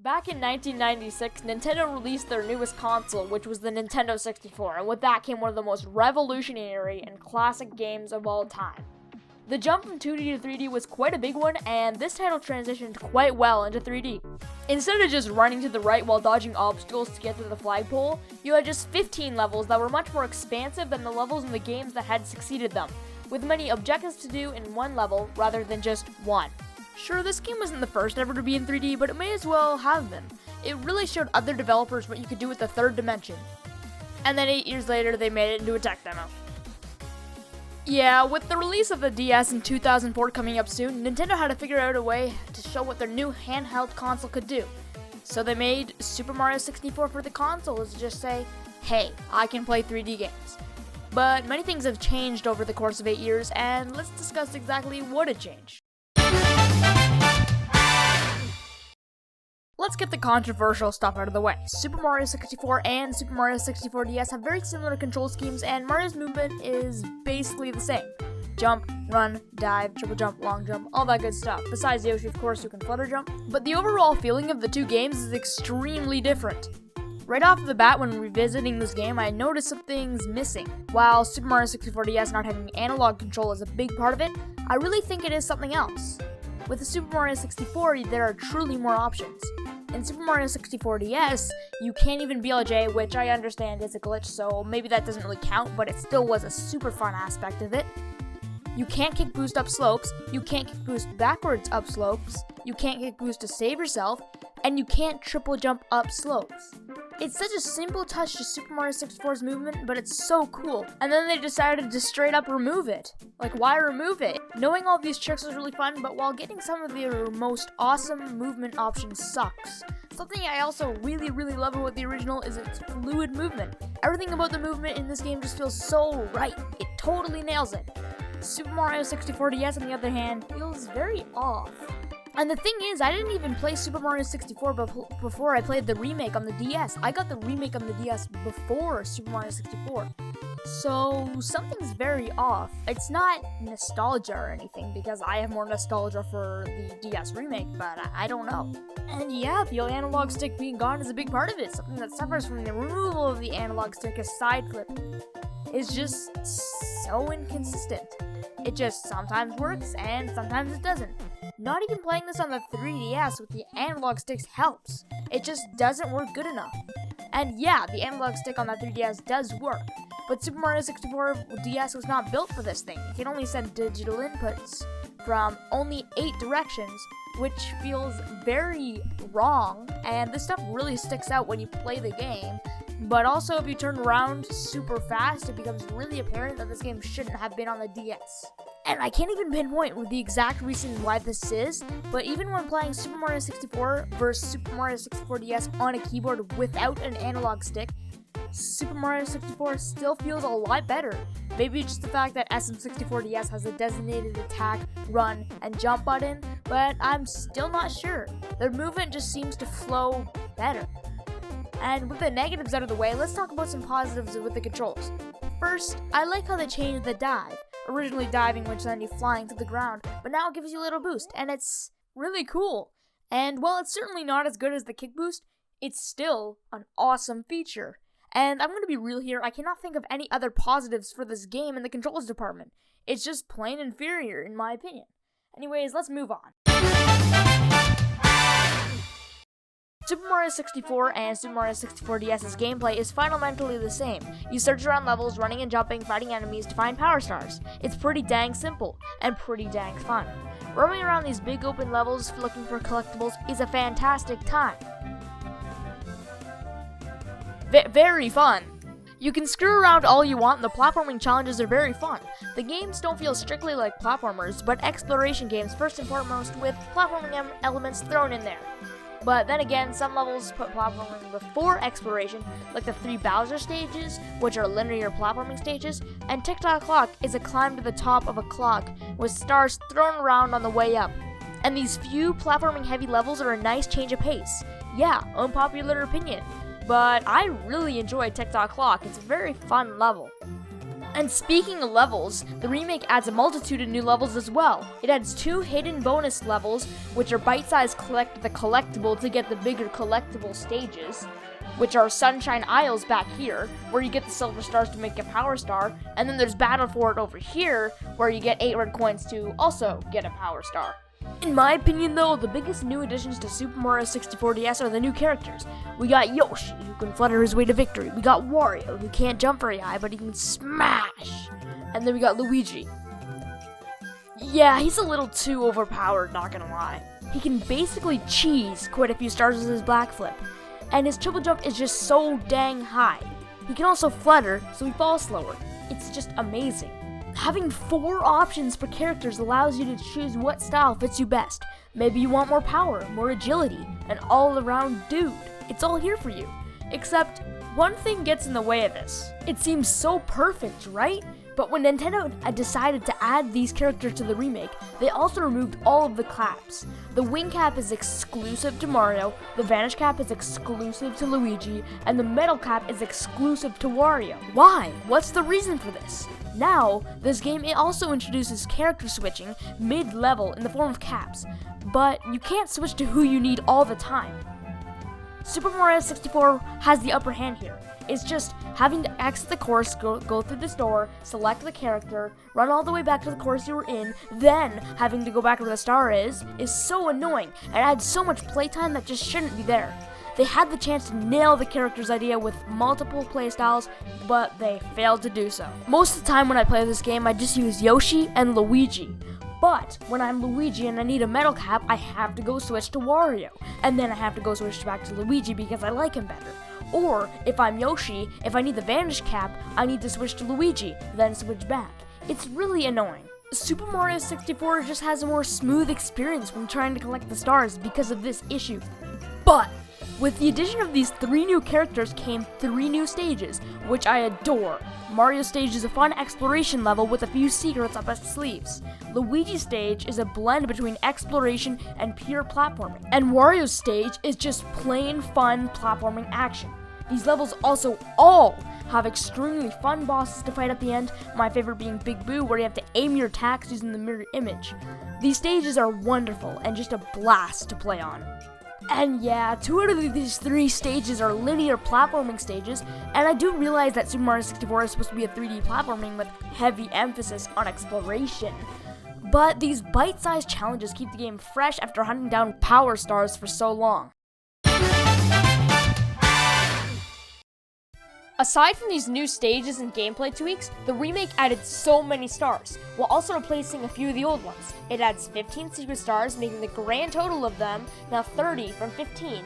Back in 1996, Nintendo released their newest console, which was the Nintendo 64, and with that came one of the most revolutionary and classic games of all time. The jump from 2D to 3D was quite a big one, and this title transitioned quite well into 3D. Instead of just running to the right while dodging obstacles to get to the flagpole, you had just 15 levels that were much more expansive than the levels in the games that had succeeded them, with many objectives to do in one level rather than just one. Sure, this game wasn't the first ever to be in 3D, but it may as well have been. It really showed other developers what you could do with the third dimension. And then 8 years later, they made it into a tech demo. Yeah, with the release of the DS in 2004 coming up soon, Nintendo had to figure out a way to show what their new handheld console could do. So they made Super Mario 64 for the console to just say, hey, I can play 3D games. But many things have changed over the course of 8 years, and let's discuss exactly what had changed. Let's get the controversial stuff out of the way. Super Mario 64 and Super Mario 64 DS have very similar control schemes, and Mario's movement is basically the same. Jump, run, dive, triple jump, long jump, all that good stuff. Besides Yoshi, of course, who can flutter jump. But the overall feeling of the two games is extremely different. Right off the bat, when revisiting this game, I noticed some things missing. While Super Mario 64 DS not having analog control is a big part of it, I really think it is something else. With the Super Mario 64, there are truly more options. In Super Mario 64 DS, you can't even BLJ, which I understand is a glitch, so maybe that doesn't really count, but it still was a super fun aspect of it. You can't kick boost up slopes, you can't kick boost backwards up slopes, you can't kick boost to save yourself, and you can't triple jump up slopes. It's such a simple touch to Super Mario 64's movement, but it's so cool. And then they decided to straight up remove it. Like, why remove it? Knowing all these tricks was really fun, but while getting some of the most awesome movement options sucks. Something I also really love about the original is its fluid movement. Everything about the movement in this game just feels so right. It totally nails it. Super Mario 64 DS, on the other hand, feels very off. And the thing is, I didn't even play Super Mario 64 before I played the remake on the DS. I got the remake on the DS before Super Mario 64. So, something's very off. It's not nostalgia or anything, because I have more nostalgia for the DS remake, but I don't know. And yeah, the analog stick being gone is a big part of it. Something that suffers from the removal of the analog stick is side flip. It's just so inconsistent. It just sometimes works, and sometimes it doesn't. Not even playing this on the 3DS with the analog sticks helps. It just doesn't work good enough. And yeah, the analog stick on that 3DS does work, but Super Mario 64 DS was not built for this thing. It can only send digital inputs from only 8 directions, which feels very wrong, and this stuff really sticks out when you play the game. But also, if you turn around super fast, it becomes really apparent that this game shouldn't have been on the DS. And I can't even pinpoint with the exact reason why this is, but even when playing Super Mario 64 versus Super Mario 64 DS on a keyboard without an analog stick, Super Mario 64 still feels a lot better. Maybe just the fact that SM64 DS has a designated attack, run, and jump button, but I'm still not sure. Their movement just seems to flow better. And with the negatives out of the way, let's talk about some positives with the controls. First, I like how they changed the dive. Originally diving would send you flying to the ground, but now it gives you a little boost, and it's really cool. And while it's certainly not as good as the kick boost, it's still an awesome feature. And I'm going to be real here, I cannot think of any other positives for this game in the controls department. It's just plain inferior, in my opinion. Anyways, let's move on. Super Mario 64 and Super Mario 64 DS's gameplay is fundamentally the same. You search around levels, running and jumping, fighting enemies to find power stars. It's pretty dang simple, and pretty dang fun. Roaming around these big open levels looking for collectibles is a fantastic time. Very fun. You can screw around all you want, and the platforming challenges are very fun. The games don't feel strictly like platformers, but exploration games first and foremost, with platforming elements thrown in there. But then again, some levels put platforming before exploration, like the 3 Bowser stages, which are linear platforming stages, and Tick-Tock Clock is a climb to the top of a clock, with stars thrown around on the way up. And these few platforming heavy levels are a nice change of pace. Yeah, unpopular opinion, but I really enjoy Tick-Tock Clock. It's a very fun level. And speaking of levels, the remake adds a multitude of new levels as well. It adds 2 hidden bonus levels, which are bite-sized collect the collectible to get the bigger collectible stages, which are Sunshine Isles back here, where you get the silver stars to make a power star, and then there's Battle for It over here, where you get 8 red coins to also get a power star. In my opinion though, the biggest new additions to Super Mario 64 DS are the new characters. We got Yoshi, who can flutter his way to victory. We got Wario, who can't jump very high, but he can smash. And then we got Luigi. Yeah, he's a little too overpowered, not gonna lie. He can basically cheese quite a few stars with his black flip. And his triple jump is just so dang high. He can also flutter, so he falls slower. It's just amazing. Having 4 options for characters allows you to choose what style fits you best. Maybe you want more power, more agility, an all-around dude. It's all here for you. Except, one thing gets in the way of this. It seems so perfect, right? But when Nintendo decided to add these characters to the remake, they also removed all of the caps. The wing cap is exclusive to Mario, the vanish cap is exclusive to Luigi, and the metal cap is exclusive to Wario. Why? What's the reason for this? Now, this game also introduces character switching mid-level in the form of caps, but you can't switch to who you need all the time. Super Mario 64 has the upper hand here. It's just having to exit the course, go through this door, select the character, run all the way back to the course you were in, then having to go back where the star is so annoying and adds so much playtime that just shouldn't be there. They had the chance to nail the character's idea with multiple playstyles, but they failed to do so. Most of the time when I play this game, I just use Yoshi and Luigi. But when I'm Luigi and I need a metal cap, I have to go switch to Wario. And then I have to go switch back to Luigi because I like him better. Or, if I'm Yoshi, if I need the vanish cap, I need to switch to Luigi, then switch back. It's really annoying. Super Mario 64 just has a more smooth experience when trying to collect the stars because of this issue. But with the addition of these 3 new characters came 3 new stages, which I adore. Mario stage is a fun exploration level with a few secrets up its sleeves. Luigi's stage is a blend between exploration and pure platforming. And Wario's stage is just plain fun platforming action. These levels also all have extremely fun bosses to fight at the end, my favorite being Big Boo, where you have to aim your attacks using the mirror image. These stages are wonderful and just a blast to play on. And yeah, 2 out of these 3 stages are linear platforming stages, and I do realize that Super Mario 64 is supposed to be a 3D platforming with heavy emphasis on exploration. But these bite-sized challenges keep the game fresh after hunting down power stars for so long. Aside from these new stages and gameplay tweaks, the remake added so many stars, while also replacing a few of the old ones. It adds 15 secret stars, making the grand total of them now 30 from 15.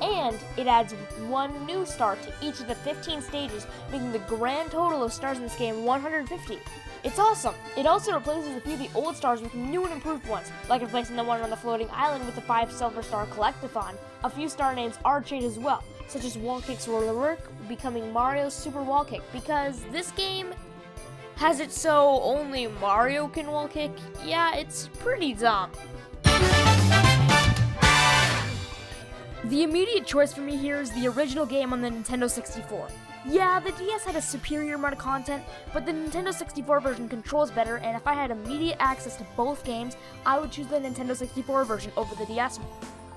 And it adds 1 new star to each of the 15 stages, making the grand total of stars in this game 150. It's awesome! It also replaces a few of the old stars with new and improved ones, like replacing the one on the floating island with the 5 silver star collectathon. A few star names are changed as well, such as Wall Kick's Roller Work becoming Mario's Super Wall Kick, because this game has it so only Mario can wall kick. Yeah, it's pretty dumb. The immediate choice for me here is the original game on the Nintendo 64. Yeah, the DS had a superior amount of content, but the Nintendo 64 version controls better, and if I had immediate access to both games, I would choose the Nintendo 64 version over the DS one.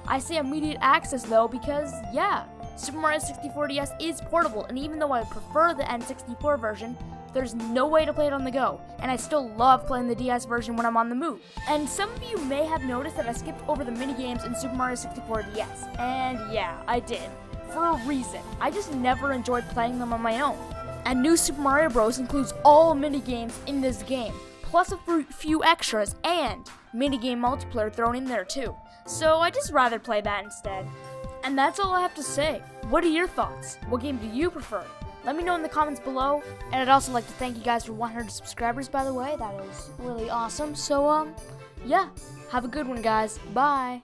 I say immediate access though because, yeah, Super Mario 64 DS is portable, and even though I prefer the N64 version, there's no way to play it on the go, and I still love playing the DS version when I'm on the move. And some of you may have noticed that I skipped over the minigames in Super Mario 64 DS, and yeah, I did. For a reason. I just never enjoyed playing them on my own. And New Super Mario Bros. Includes all minigames in this game, plus a few extras and minigame multiplayer thrown in there too. So I just rather play that instead. And that's all I have to say. What are your thoughts? What game do you prefer? Let me know in the comments below. And I'd also like to thank you guys for 100 subscribers, by the way. That is really awesome. So, yeah. Have a good one, guys. Bye.